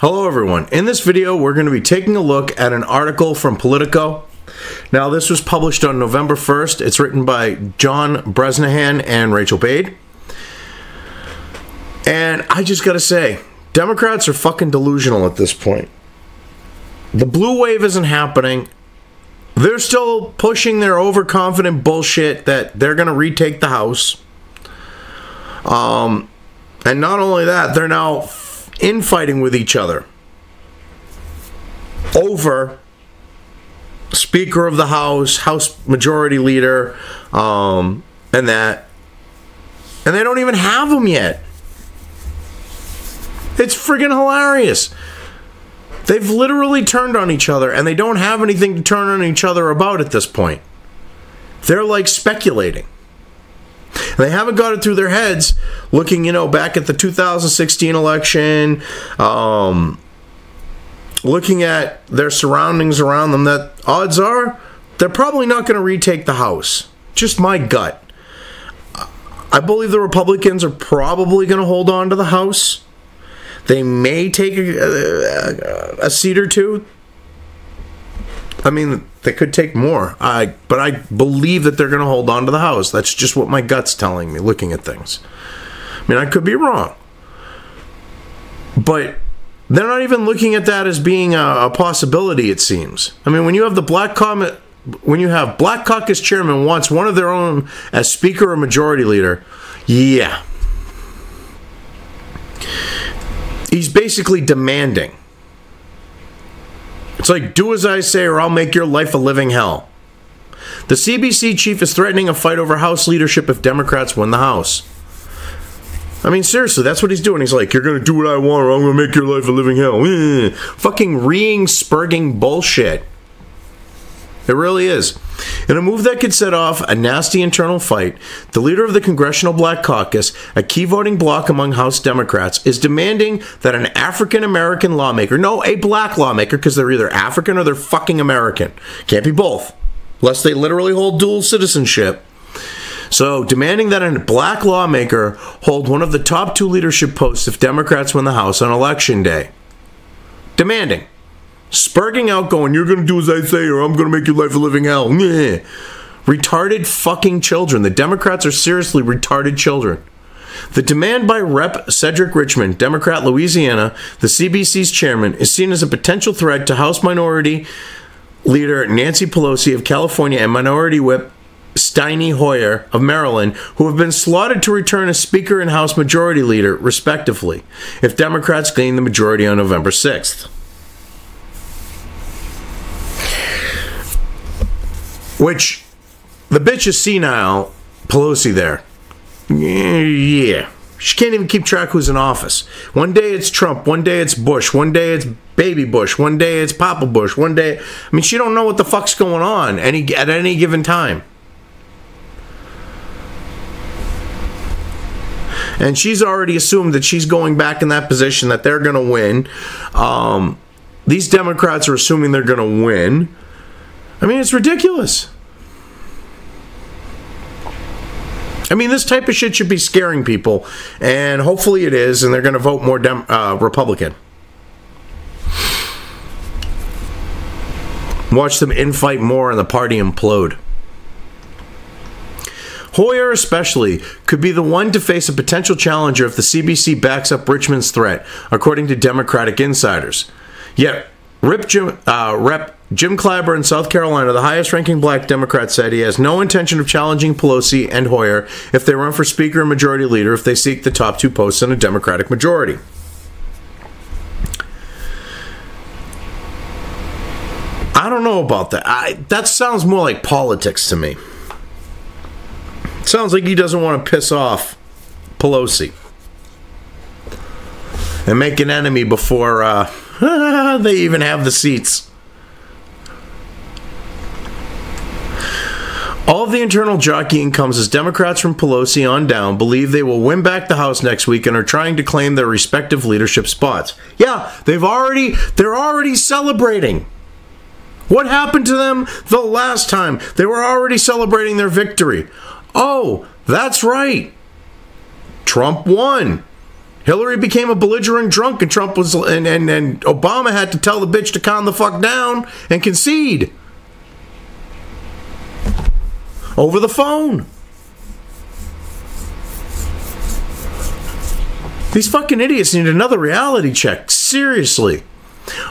Hello everyone. In this video we're going to be taking a look at an article from Politico. Now this was published on November 1st. It's written by John Bresnahan and Rachel Bade. And I just gotta say, Democrats are fucking delusional at this point. The blue wave isn't happening. They're still pushing their overconfident bullshit that they're going to retake the House. And not only that, they're now infighting with each other over Speaker of the House, House Majority Leader, and that. And they don't even have them yet. It's friggin' hilarious. They've literally turned on each other, and they don't have anything to turn on each other about at this point. They're like speculating. They haven't got it through their heads, looking, back at the 2016 election, looking at their surroundings around them, that odds are they're probably not going to retake the House. Just my gut. I believe the Republicans are probably going to hold on to the House. They may take a seat or two. I mean, they could take more. But I believe that they're going to hold on to the House. That's just what my gut's telling me, looking at things. I mean, I could be wrong. But they're not even looking at that as being a possibility, it seems. I mean, when you have the Black Caucus chairman wants one of their own as Speaker or Majority Leader, yeah. He's basically demanding. It's like, do as I say or I'll make your life a living hell. The CBC chief is threatening a fight over House leadership if Democrats win the House. I mean, seriously, that's what he's doing. He's like, you're going to do what I want or I'm going to make your life a living hell. Fucking reeing, spurging bullshit. It really is. In a move that could set off a nasty internal fight, the leader of the Congressional Black Caucus, a key voting bloc among House Democrats, is demanding that an African-American lawmaker, no, a black lawmaker, because they're either African or they're fucking American. Can't be both, unless they literally hold dual citizenship. So, demanding that a black lawmaker hold one of the top two leadership posts if Democrats win the House on Election Day. Demanding. Spurging out, going, you're going to do as I say or I'm going to make your life a living hell. Retarded fucking children. The Democrats are seriously retarded children. The demand by Rep. Cedric Richmond, Democrat, Louisiana, the CBC's chairman, is seen as a potential threat to House Minority Leader Nancy Pelosi of California and Minority Whip Steny Hoyer of Maryland, who have been slotted to return as Speaker and House Majority Leader, respectively, if Democrats gain the majority on November 6th. Which, the bitch is senile, Pelosi there. Yeah. She can't even keep track who's in office. One day it's Trump, one day it's Bush, one day it's Baby Bush, one day it's Papa Bush, one day... I mean, she don't know what the fuck's going on at any given time. And she's already assumed that she's going back in that position, that they're going to win. These Democrats are assuming they're going to win. I mean, it's ridiculous. I mean, this type of shit should be scaring people, and hopefully it is, and they're going to vote more Republican. Watch them infight more and the party implode. Hoyer especially could be the one to face a potential challenger if the CBC backs up Richmond's threat, according to Democratic insiders. Yet, Rep. Jim Clyburn in South Carolina, the highest-ranking black Democrat, said he has no intention of challenging Pelosi and Hoyer if they run for Speaker and Majority Leader if they seek the top two posts in a Democratic majority. I don't know about that. That sounds more like politics to me. It sounds like he doesn't want to piss off Pelosi and make an enemy before they even have the seats. All of the internal jockeying comes as Democrats from Pelosi on down believe they will win back the House next week and are trying to claim their respective leadership spots. Yeah, they're already celebrating. What happened to them the last time? They were already celebrating their victory. Oh, that's right. Trump won. Hillary became a belligerent drunk, and Trump was, and Obama had to tell the bitch to calm the fuck down and concede over the phone. These fucking idiots need another reality check. Seriously.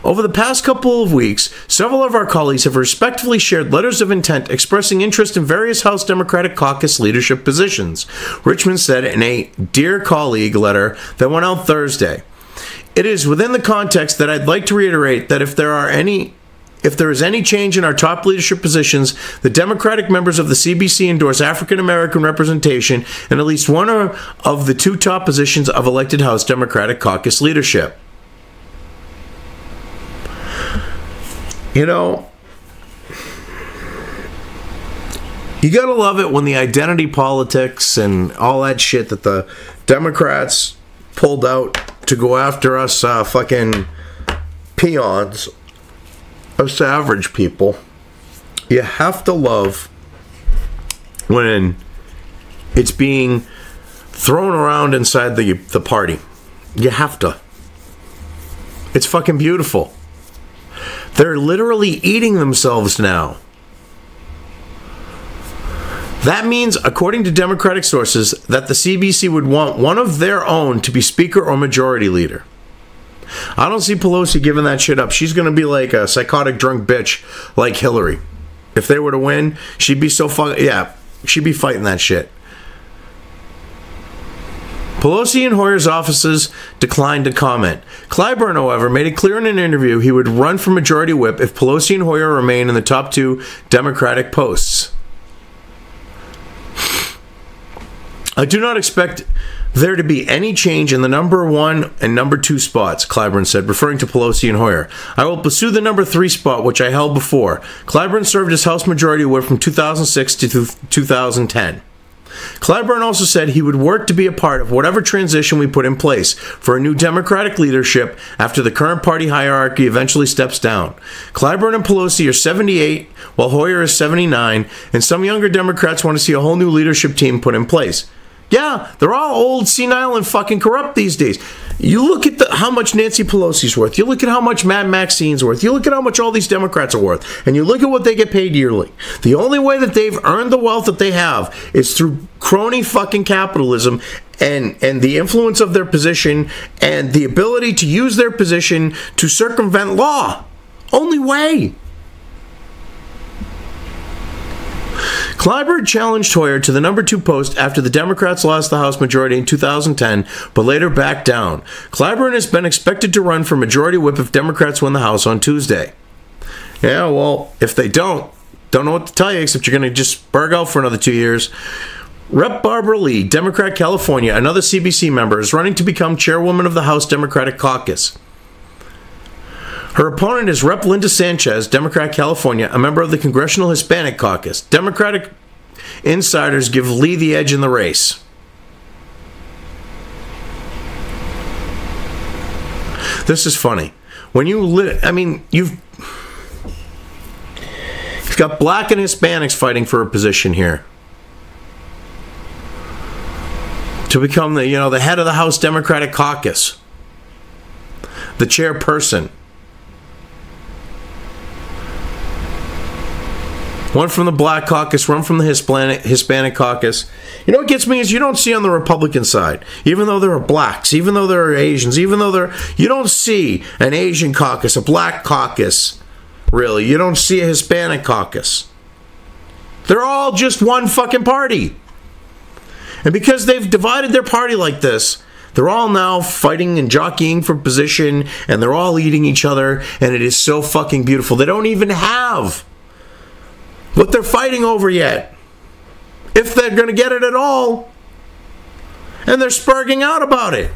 Over the past couple of weeks, several of our colleagues have respectfully shared letters of intent expressing interest in various House Democratic Caucus leadership positions, Richmond said in a Dear Colleague letter that went out Thursday. It is within the context that I'd like to reiterate that if there is any change in our top leadership positions, the Democratic members of the CBC endorse African American representation in at least one of the two top positions of elected House Democratic Caucus leadership. You know, you gotta love it when the identity politics and all that shit that the Democrats pulled out to go after us fucking peons, us average people. You have to love when it's being thrown around inside the party. You have to. It's fucking beautiful. They're literally eating themselves now. That means, according to Democratic sources, that the CBC would want one of their own to be Speaker or Majority Leader. I don't see Pelosi giving that shit up. She's going to be like a psychotic drunk bitch like Hillary. If they were to win, she'd be so fucking... Yeah, she'd be fighting that shit. Pelosi and Hoyer's offices declined to comment. Clyburn, however, made it clear in an interview he would run for Majority Whip if Pelosi and Hoyer remain in the top two Democratic posts. I do not expect there to be any change in the number 1 and number 2 spots, Clyburn said, referring to Pelosi and Hoyer. I will pursue the number 3 spot, which I held before. Clyburn served as House Majority Whip from 2006 to 2010. Clyburn also said he would work to be a part of whatever transition we put in place for a new Democratic leadership after the current party hierarchy eventually steps down. Clyburn and Pelosi are 78, while Hoyer is 79, and some younger Democrats want to see a whole new leadership team put in place. Yeah, they're all old, senile, and fucking corrupt these days. You look at how much Nancy Pelosi's worth. You look at how much Matt Maxine's worth. You look at how much all these Democrats are worth. And you look at what they get paid yearly. The only way that they've earned the wealth that they have is through crony fucking capitalism and the influence of their position and the ability to use their position to circumvent law. Only way. Clyburn challenged Hoyer to the number 2 post after the Democrats lost the House majority in 2010, but later backed down. Clyburn has been expected to run for Majority Whip if Democrats win the House on Tuesday. Yeah, well, if they don't know what to tell you, except you're going to just burg out for another 2 years. Rep. Barbara Lee, Democrat California, another CBC member, is running to become chairwoman of the House Democratic Caucus. Her opponent is Rep. Linda Sanchez, Democrat California, a member of the Congressional Hispanic Caucus. Democratic insiders give Lee the edge in the race. This is funny. When you've got black and Hispanics fighting for a position here to become the head of the House Democratic Caucus, the chairperson. One from the Black Caucus, one from the Hispanic Caucus. You know what gets me is you don't see on the Republican side, even though there are blacks, even though there are Asians, you don't see an Asian caucus, a black caucus, really. You don't see a Hispanic caucus. They're all just one fucking party. And because they've divided their party like this, they're all now fighting and jockeying for position, and they're all eating each other, and it is so fucking beautiful. They don't even have what they're fighting over yet, if they're going to get it at all, and they're spurging out about it.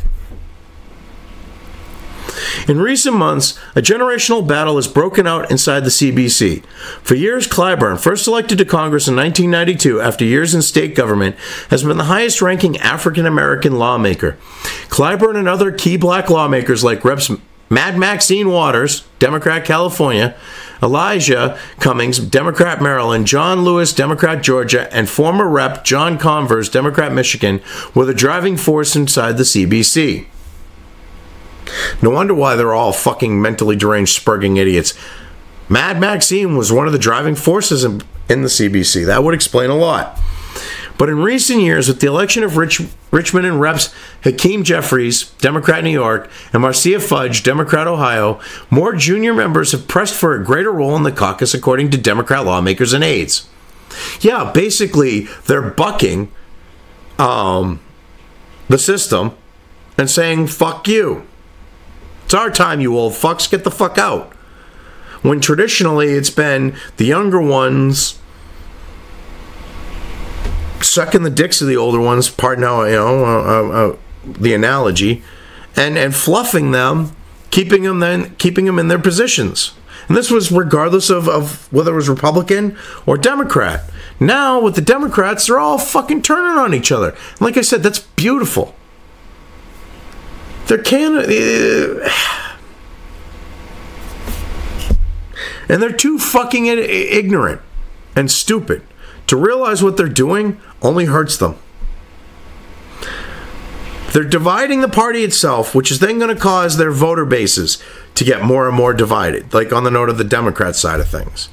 In recent months, a generational battle has broken out inside the CBC. For years, Clyburn, first elected to Congress in 1992 after years in state government, has been the highest-ranking African-American lawmaker. Clyburn and other key black lawmakers like Reps. Mad Maxine Waters, Democrat California, Elijah Cummings, Democrat Maryland, John Lewis, Democrat Georgia, and former Rep. John Converse, Democrat Michigan, were the driving force inside the CBC. No wonder why they're all fucking mentally deranged, spurging idiots. Mad Maxine was one of the driving forces in the CBC. That would explain a lot. But in recent years, with the election of Richmond and Reps Hakeem Jeffries, Democrat New York, and Marcia Fudge, Democrat Ohio, more junior members have pressed for a greater role in the caucus, according to Democrat lawmakers and aides. Yeah, basically, they're bucking the system and saying, fuck you. It's our time, you old fucks. Get the fuck out. When traditionally it's been the younger ones sucking the dicks of the older ones, pardon how, the analogy, and fluffing them, keeping them in their positions. And this was regardless of whether it was Republican or Democrat. Now, with the Democrats, they're all fucking turning on each other. And like I said, that's beautiful. They're and they're too fucking ignorant and stupid to realize what they're doing only hurts them. They're dividing the party itself, which is then going to cause their voter bases to get more and more divided, like on the note of the Democrat side of things.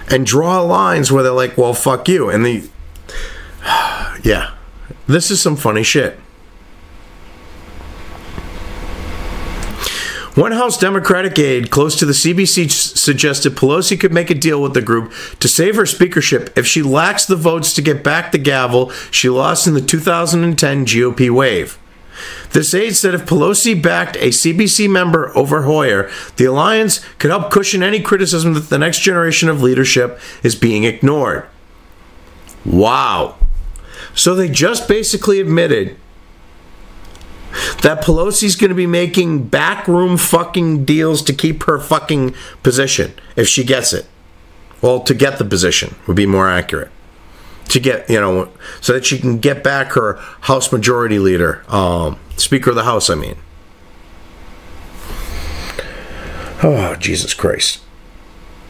And draw lines where they're like, well, fuck you. And yeah, this is some funny shit. One House Democratic aide close to the CBC suggested Pelosi could make a deal with the group to save her speakership if she lacks the votes to get back the gavel she lost in the 2010 GOP wave. This aide said if Pelosi backed a CBC member over Hoyer, the alliance could help cushion any criticism that the next generation of leadership is being ignored. Wow. So they just basically admitted that Pelosi's going to be making backroom fucking deals to keep her fucking position if she gets it. Well, to get the position would be more accurate. To get, so that she can get back her House Majority Leader, Speaker of the House, I mean. Oh, Jesus Christ.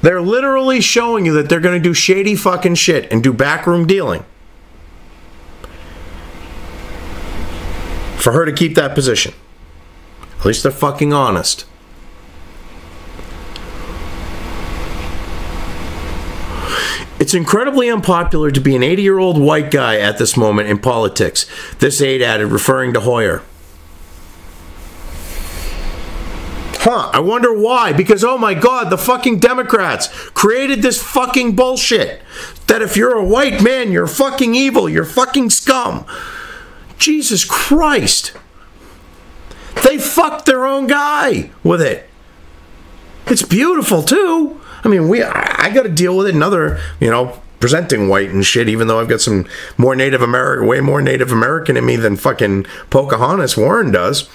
They're literally showing you that they're going to do shady fucking shit and do backroom dealing for her to keep that position. At least they're fucking honest. It's incredibly unpopular to be an 80-year-old white guy at this moment in politics, this aide added, referring to Hoyer. I wonder why. Because, oh my God, the fucking Democrats created this fucking bullshit that if you're a white man, you're fucking evil, you're fucking scum. Jesus Christ. They fucked their own guy with it. It's beautiful, too. I mean, I got to deal with it. Another, presenting white and shit, even though I've got some more Native American, way more Native American in me than fucking Pocahontas Warren does.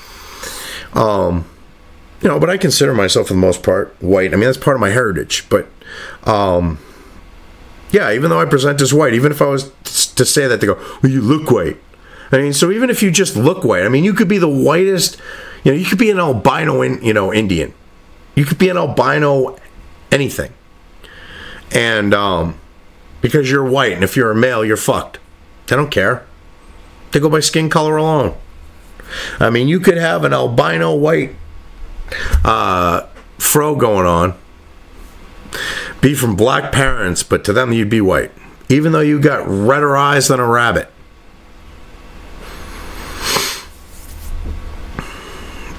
But I consider myself for the most part white. I mean, that's part of my heritage. But, yeah, even though I present as white, even if I was to say that, they go, well, you look white. I mean, so even if you just look white, I mean, you could be the whitest, you could be an albino, Indian. You could be an albino anything. And because you're white, and if you're a male, you're fucked. They don't care. They go by skin color alone. I mean, you could have an albino white fro going on, be from black parents, but to them you'd be white, even though you got redder eyes than a rabbit.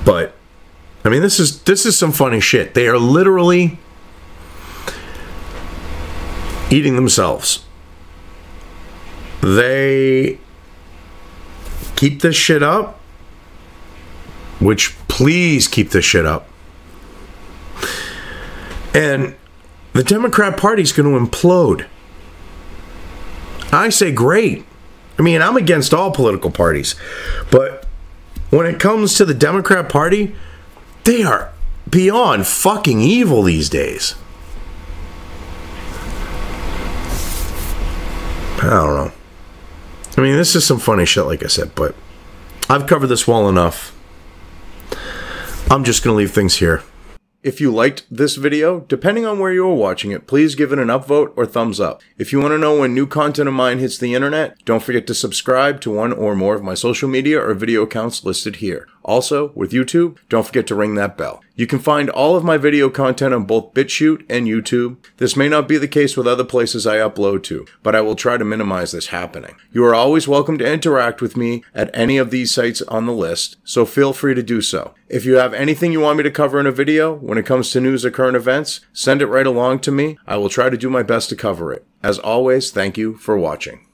But I mean, this is some funny shit. They are literally eating themselves. They keep this shit up, which please keep this shit up. And the Democrat Party's going to implode. I say great. I mean, I'm against all political parties. But when it comes to the Democrat Party, they are beyond fucking evil these days. I don't know. I mean, this is some funny shit, like I said, but I've covered this well enough. I'm just going to leave things here. If you liked this video, depending on where you are watching it, please give it an upvote or thumbs up. If you want to know when new content of mine hits the internet, don't forget to subscribe to one or more of my social media or video accounts listed here. Also, with YouTube, don't forget to ring that bell. You can find all of my video content on both BitChute and YouTube. This may not be the case with other places I upload to, but I will try to minimize this happening. You are always welcome to interact with me at any of these sites on the list, so feel free to do so. If you have anything you want me to cover in a video when it comes to news or current events, send it right along to me. I will try to do my best to cover it. As always, thank you for watching.